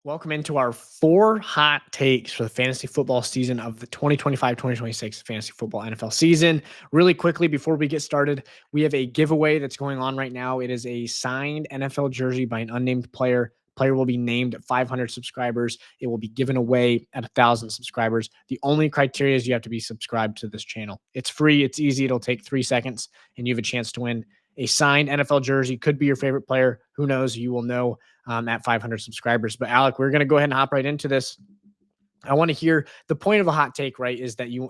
Welcome into our 4 hot takes for the fantasy football season of the 2025-2026 fantasy football NFL season. Really quickly, before we get started, we have a giveaway that's going on right now. It is a signed NFL jersey by an unnamed player. Player will be named at 500 subscribers. It will be given away at 1,000 subscribers. The only criteria is you have to be subscribed to this channel. It's free. It's easy. It'll take 3 seconds, and you have a chance to win a signed NFL jersey. Could be your favorite player. Who knows? You will know at 500 subscribers. But Alec, we're going to go ahead and hop right into this. I want to hear the point of a hot take, right? Is that you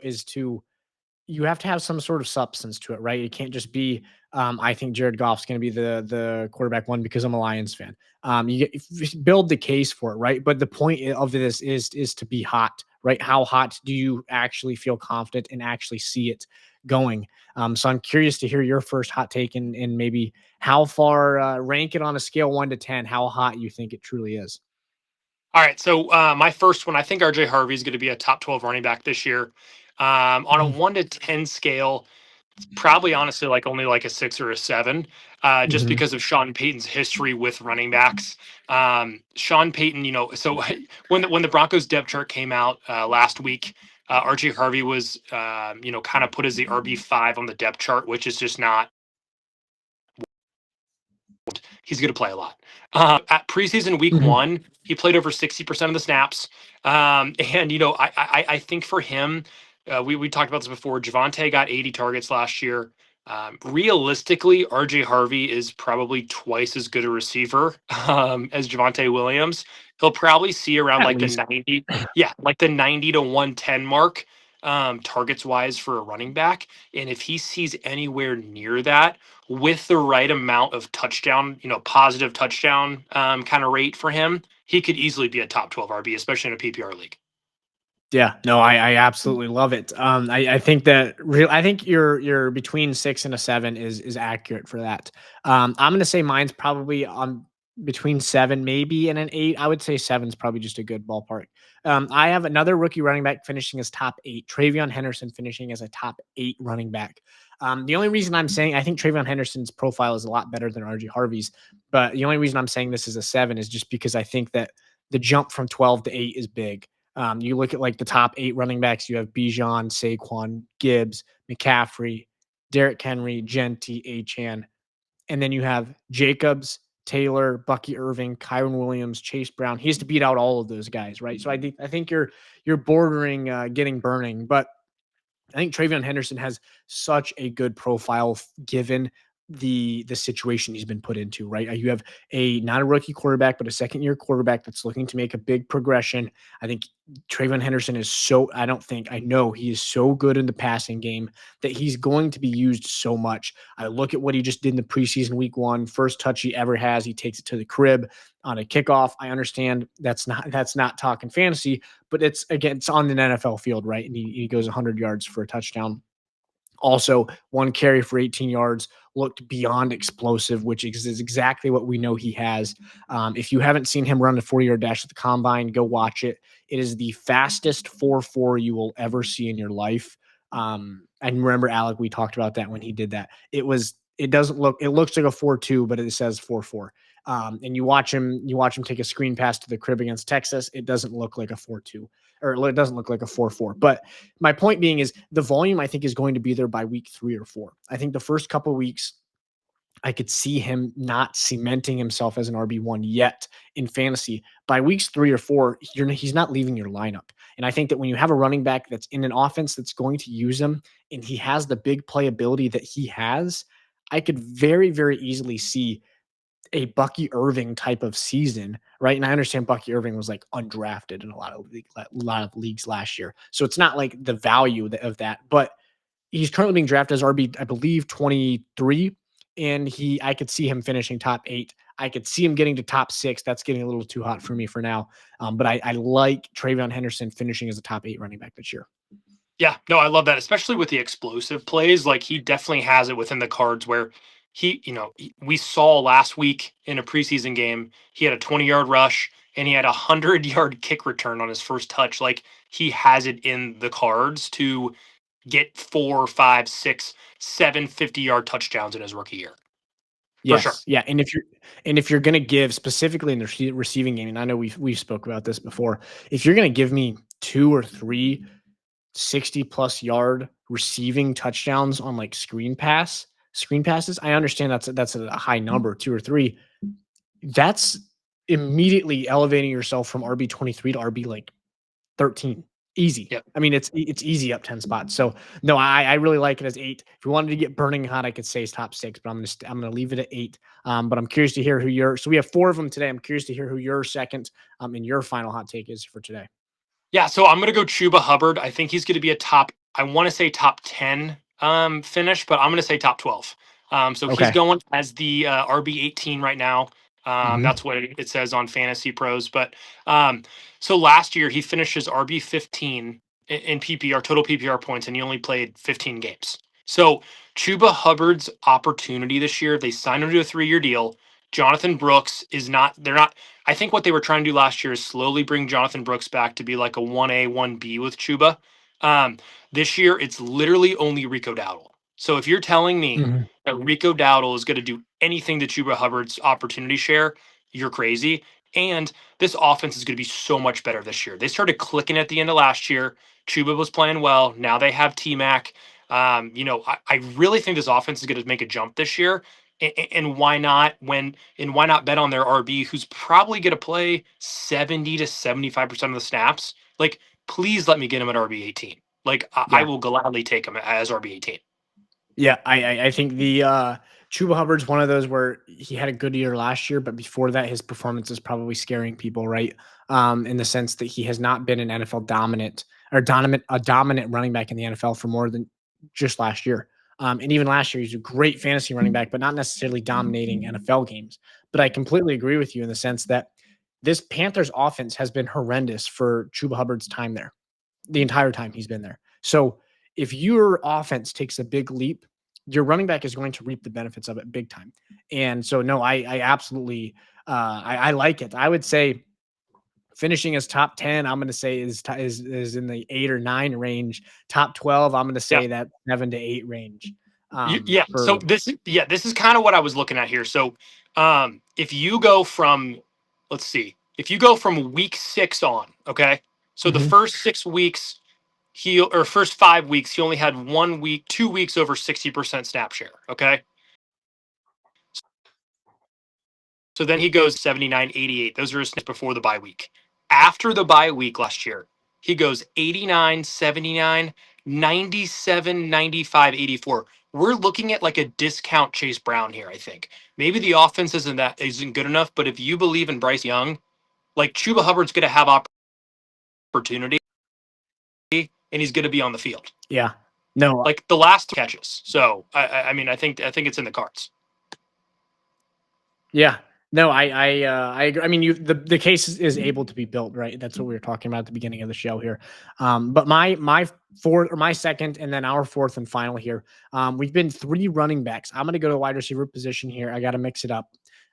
have to have some sort of substance to it, right? It can't just be I think Jared Goff's going to be the quarterback one because I'm a Lions fan. Build the case for it, right? But the point of this is to be hot, right? How hot do you actually feel confident and actually see it going? So I'm curious to hear your first hot take and maybe how far rank it on a scale 1 to 10, how hot you think it truly is. All right, so my first one, I think RJ Harvey is going to be a top 12 running back this year. On a Mhm. 1 to 10 scale, probably honestly like only like a 6 or a 7, just Mhm. because of Sean Payton's history with running backs. Sean Payton, so when the Broncos depth chart came out last week, RJ Harvey was kind of put as the RB5 on the depth chart, which is just not. He's going to play a lot. At preseason week Mhm. one, he played over 60% of the snaps. And, I think for him, we talked about this before. Javante got 80 targets last year. Realistically, RJ Harvey is probably twice as good a receiver as Javante Williams. He'll probably see around At like the least. 90, yeah, like the 90 to 110 mark targets wise for a running back. And if he sees anywhere near that, with the right amount of touchdown, positive touchdown kind of rate for him, he could easily be a top 12 RB, especially in a PPR league. Yeah, no, I absolutely love it. I think that I think you're between 6 and a 7 is accurate for that. I'm gonna say mine's probably on between 7, maybe and an 8. I would say seven's probably just a good ballpark. I have another rookie running back finishing as top 8, Travion Henderson finishing as a top 8 running back. The only reason I'm saying I think Travion Henderson's profile is a lot better than RG Harvey's, but the only reason I'm saying this is a 7 is just because I think that the jump from 12 to 8 is big. You look at like the top 8 running backs, you have Bijan, Saquon, Gibbs, McCaffrey, Derrick Henry, Genti, Achan, and then you have Jacobs, Taylor, Bucky Irving, Kyron Williams, Chase Brown. He has to beat out all of those guys, right? So I think you're bordering getting burning, but I think Travion Henderson has such a good profile given the situation he's been put into, right? You have a not a rookie quarterback, but a second year quarterback that's looking to make a big progression. I think Travion Henderson is so I know he is so good in the passing game that he's going to be used so much. I look at what he just did in the preseason week one, first touch he ever has. He takes it to the crib on a kickoff. I understand that's not talking fantasy, but it's on an NFL field, right? And he goes 100 yards for a touchdown. Also, one carry for 18 yards looked beyond explosive, which is exactly what we know he has. If you haven't seen him run a 40-yard dash at the combine, go watch it. It is the fastest 4.4 you will ever see in your life. And remember, Alec, we talked about that when he did that. It looks like a 4.2, but it says 4.4. And you watch him take a screen pass to the crib against Texas. It doesn't look like a 4.2, or it doesn't look like a 4.4. But my point being is the volume I think is going to be there by week 3 or 4. I think the first couple weeks I could see him not cementing himself as an RB1 yet in fantasy. By weeks 3 or 4, he's not leaving your lineup. And I think that when you have a running back that's in an offense that's going to use him and he has the big playability that he has, I could very, very easily see a Bucky Irving type of season, right? And I understand Bucky Irving was like undrafted in a lot of leagues last year, so it's not like the value of that. But he's currently being drafted as RB, I believe, 23, and I could see him finishing top 8. I could see him getting to top 6. That's getting a little too hot for me for now. But I like Travion Henderson finishing as a top 8 running back this year. Yeah, no, I love that, especially with the explosive plays. Like he definitely has it within the cards where we saw last week in a preseason game, he had a 20-yard rush and he had a 100-yard kick return on his first touch. Like he has it in the cards to get 4, 5, 6, 7 50-yard touchdowns in his rookie year. for sure. Yes, yeah, and if you're gonna give specifically in the receiving game, and I know we've spoke about this before, if you're gonna give me 2 or 3 60+ yard receiving touchdowns on like screen passes, I understand that's a high number, 2 or 3. That's immediately elevating yourself from RB23 to RB like 13. Easy. Yep. I mean, it's easy up 10 spots. So no, I really like it as 8. If you wanted to get burning hot, I could say it's top 6, but I'm gonna leave it at 8. But I'm curious to hear who your so we have 4 of them today. I'm curious to hear who your second and your final hot take is for today. Yeah, so I'm gonna go Chuba Hubbard. I think he's gonna be a top, I want to say top 10 finish, but I'm gonna say top 12. So he's Okay. going as the RB18 right now. Mhm. That's what it says on Fantasy Pros. But um, so last year he finished his RB15 in PPR, total PPR points, and he only played 15 games. So Chuba Hubbard's opportunity this year, they signed him to a 3-year deal. Jonathan Brooks is not, they're not, I think what they were trying to do last year is slowly bring Jonathan Brooks back to be like a 1A, 1B with Chuba. Um, this year, it's literally only Rico Dowdle. So if you're telling me Mhm. that Rico Dowdle is going to do anything to Chuba Hubbard's opportunity share, you're crazy. And this offense is going to be so much better this year. They started clicking at the end of last year. Chuba was playing well. Now they have T Mac. I really think this offense is going to make a jump this year. And why not why not bet on their RB who's probably going to play 70 to 75% of the snaps? Like, please let me get him at RB18. Like, I Yeah. will gladly take him as RB18. Yeah, I think the Chuba Hubbard's one of those where he had a good year last year, but before that, his performance is probably scaring people, right? In the sense that he has not been an NFL dominant or dominant a dominant running back in the NFL for more than just last year. And even last year, he's a great fantasy running back, but not necessarily dominating NFL games. But I completely agree with you in the sense that this Panthers offense has been horrendous for Chuba Hubbard's time there the entire time he's been there. So if your offense takes a big leap, your running back is going to reap the benefits of it big time. And so, no, I absolutely, I like it. I would say finishing as top 10, I'm going to say is in the 8 or 9 range. Top 12, I'm going to Yeah. say that 7 to 8 range. Yeah. So For this is kind of what I was looking at here. So if you go from, let's see, if you go from week 6 on, okay. So the Mhm. first 6 weeks, first 5 weeks, he only had 1 week, 2 weeks over 60% snap share. Okay. So then he goes 79, 88. Those are his snaps before the bye week. After the bye week last year, he goes 89, 79, 97, 95, 84. We're looking at like a discount Chase Brown here, I think. Maybe the offense isn't good enough, but if you believe in Bryce Young, like Chuba Hubbard's going to have opportunity and he's going to be on the field. yeah, no, Like the last catches. So I mean I think it's in the cards. yeah. No, I agree. I mean, the case is able to be built, right? That's what we were talking about at the beginning of the show here. But my fourth or my second, and then our fourth and final here. We've been 3 running backs. I'm going to go to the wide receiver position here. I got to mix it up,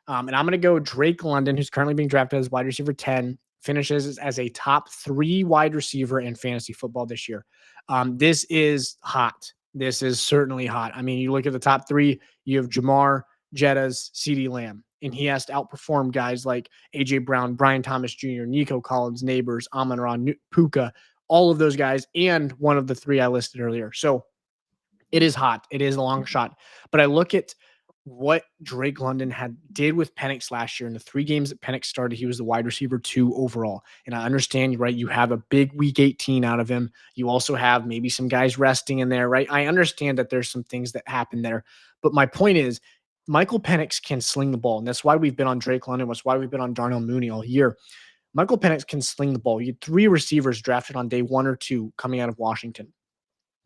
and I'm going to go Drake London, who's currently being drafted as wide receiver 10, finishes as a top 3 wide receiver in fantasy football this year. This is hot. This is certainly hot. I mean, you look at the top 3. You have Jamar, Jetta's, CeeDee Lamb. And he has to outperform guys like AJ Brown, Brian Thomas Jr., Nico Collins, Neighbors, Amon Ra, Puka, all of those guys, and one of the 3 I listed earlier. So it is hot. It is a long shot. But I look at what Drake London did with Penix last year in the 3 games that Penix started. He was the wide receiver 2 overall. And I understand, right? You have a big week 18 out of him. You also have maybe some guys resting in there, right? I understand that there's some things that happen there. But my point is, Michael Penix can sling the ball. And that's why we've been on Drake London. That's why we've been on Darnell Mooney all year. Michael Penix can sling the ball. You had 3 receivers drafted on day 1 or 2 coming out of Washington.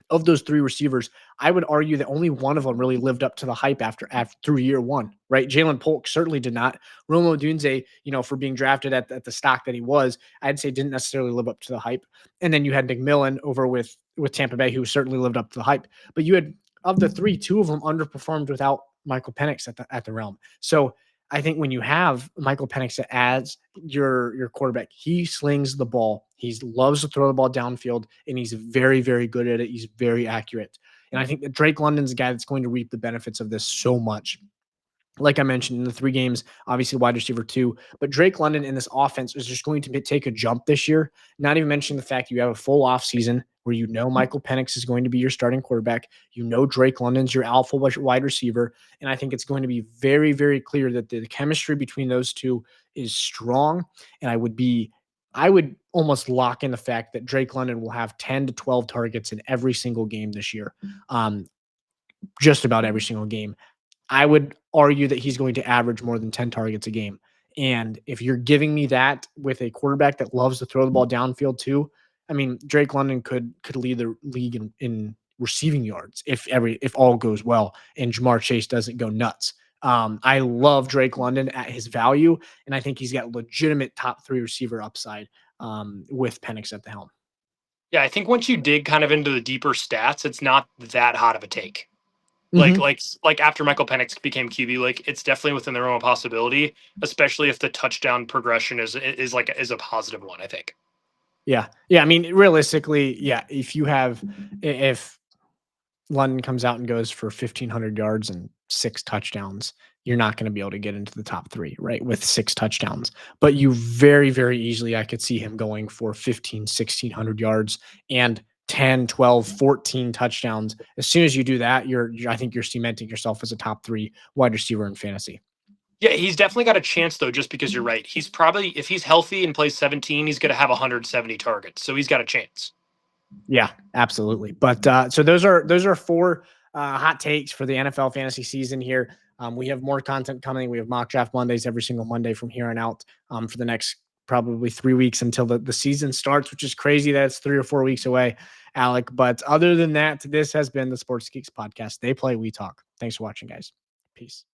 Of those 3 receivers, I would argue that only one of them really lived up to the hype after through year 1, right? Jalen Polk certainly did not. Romo Dunze, for being drafted at the stock that he was, I'd say didn't necessarily live up to the hype. And then you had McMillan over with Tampa Bay, who certainly lived up to the hype. But you had of the 3, 2 of them underperformed without Michael Penix at the realm. So I think when you have Michael Penix as your quarterback, he slings the ball. He loves to throw the ball downfield, and he's very, very good at it. He's very accurate. And I think that Drake London's a guy that's going to reap the benefits of this so much. Like I mentioned in the 3 games, obviously wide receiver 2, but Drake London in this offense is just going to take a jump this year. Not even mentioning the fact you have a full offseason where Michael Penix is going to be your starting quarterback. Drake London's your alpha wide receiver. And I think it's going to be very, very clear that the chemistry between those two is strong. And I would almost lock in the fact that Drake London will have 10 to 12 targets in every single game this year. Um, just about every single game. I would argue that he's going to average more than 10 targets a game. And if you're giving me that with a quarterback that loves to throw the ball downfield too, I mean, Drake London could lead the league in receiving yards if all goes well and Jamar Chase doesn't go nuts. I love Drake London at his value, and I think he's got legitimate top 3 receiver upside with Penix at the helm. Yeah, I think once you dig kind of into the deeper stats, it's not that hot of a take. Like Mm-hmm. like like after Michael Penix became QB, like it's definitely within the realm of possibility, especially if the touchdown progression is a positive one, I think. Yeah, yeah. I mean, realistically, yeah. If London comes out and goes for 1,500 yards and 6 touchdowns, you're not going to be able to get into the top 3, right? With 6 touchdowns. But you very, very easily, I could see him going for 15, 1,600 yards and 10, 12, 14 touchdowns. As soon as you do that, I think you're cementing yourself as a top 3 wide receiver in fantasy. Yeah, he's definitely got a chance though, just because you're right. He's probably, if he's healthy and plays 17, he's going to have 170 targets, so he's got a chance. Yeah, absolutely. But so those are 4 hot takes for the NFL fantasy season here. We have more content coming. We have mock draft Mondays every single Monday from here on out for the next probably 3 weeks until the season starts, which is crazy that it's 3 or 4 weeks away, Alec. But other than that, this has been the Sports Geeks podcast. They play, we talk. Thanks for watching, guys. Peace.